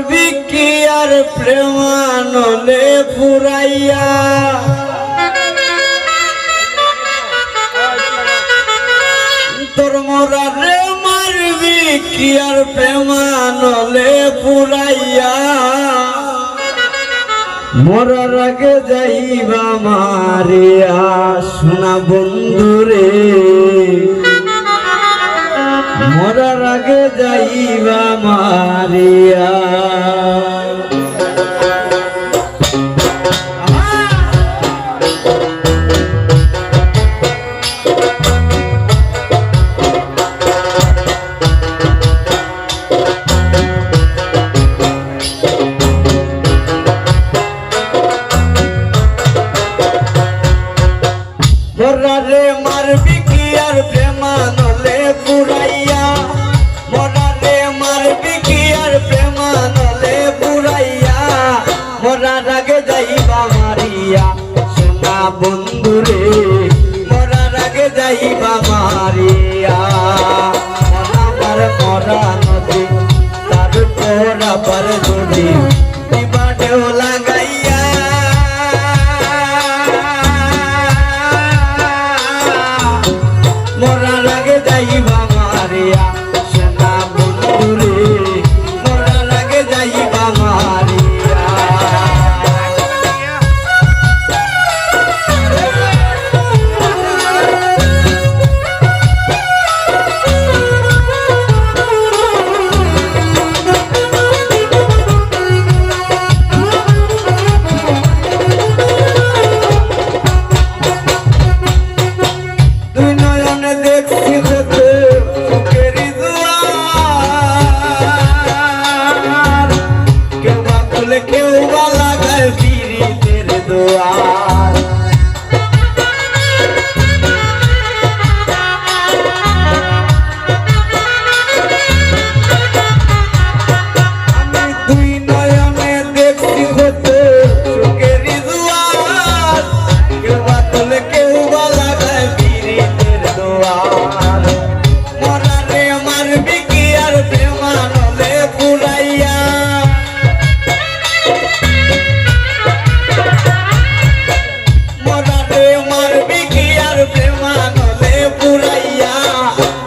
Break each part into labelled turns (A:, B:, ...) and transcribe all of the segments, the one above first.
A: বিকি আর প্রেমানলে পুরাইয়া তোর মোরা রে মারবি কি আর প্রেমানলে পুরাইয়া মরার আগে যাইবা মারিয়া সোনা বন্ধুরে মরার আগে যাইবা মারিয়া মরারে মারবি কি আর প্রেমানলে পুরাইয়া মরারে মারবি কি আর প্রেমানলে পুরাইয়া মরার আগে যাইবা মারিয়া সোনা বন্ধুরে মরার আগে যাইবা মারিয়া আমার মরা নদী তার তোরা পর যদি দিবা ঢেউ লাগাইয়া মরার আগে যাইবা মারিয়া সোনা বন্ধুরে মরার আগে যাইবা মারিয়া তুই নয়নে দেখছি হতে চোখেরই দুয়ার কেউ বা খুলে কেউ বা লাগায় পিরিতের দুয়ার আমি দুই নয়নে দেখছি হতে চোখেরই দুয়ার কেউ বা খুলে কেউ বা লাগায় পিরিতের দুয়ার মরারে মারবি কি আর প্রেমানলে পুরাইয়া মরারে মারবি কি আর প্রেমানলে পুরাইয়া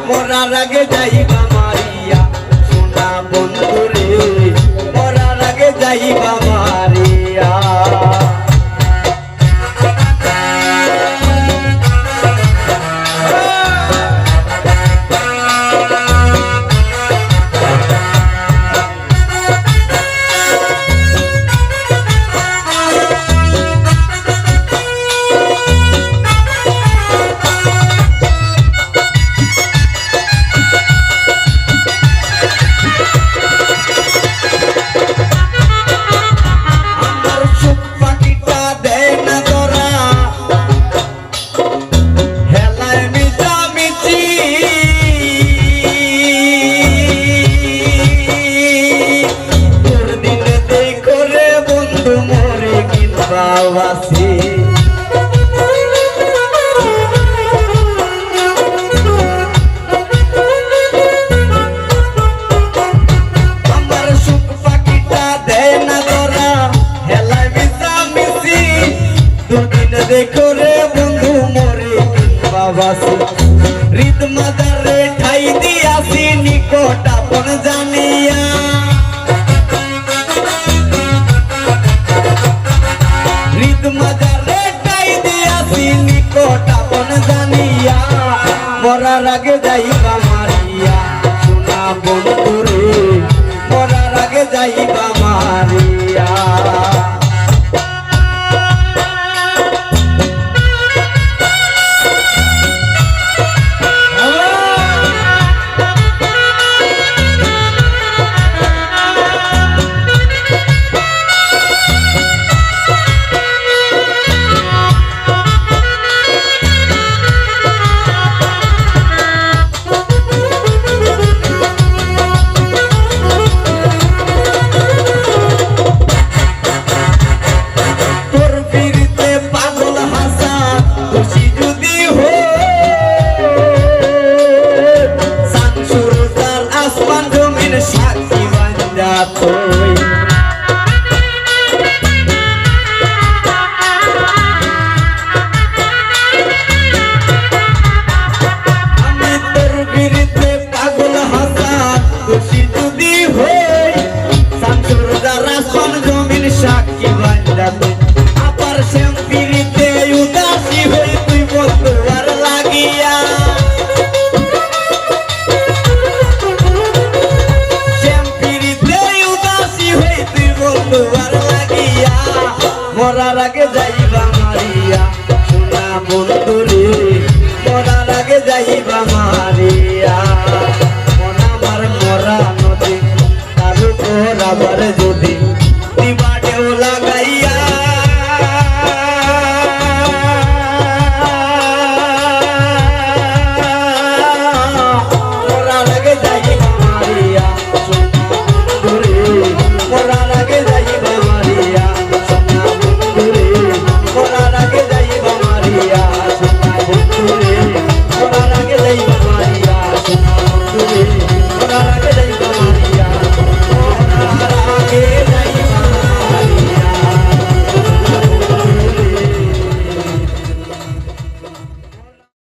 A: মরার আগে যাইবা মারিয়া সোনা বন্ধুরে মরার আগে যাইবা মারিয়া বাবাসি আমার সুখ পাখিটা দেয় না তোরা হেলায় মিশা মিশি দুদিন দেখো রে বন্ধু মরে বাবাসি হৃদ মাদারে ঠাই দিয়াছি নিকট আপন জানিয়া মরার আগে যাইবা মারিয়া সোনা বন্ধুরে মরার আগে যাইবা মারিয়া তুই আমি তোর বিরুদ্ধে পাগল হাসান খুশি যদি হই শামসুর দ্বারা সন জমিন সাক্ষী বান্ধাতে আবার শ্যাম পিড়িতে উদাসী হই তুই বন্ধু আর লাগিয়া শ্যাম পিড়িতে উদাসী হই তুই বন্ধু আর লাগিয়া মরার আগে যাইবা মারিয়া সোনা বন্ধু রে মরার আগে যাইবা মারিয়া মন আমার মরা নদী তার উপর আবার যদি দিবা ঢেউ লাগা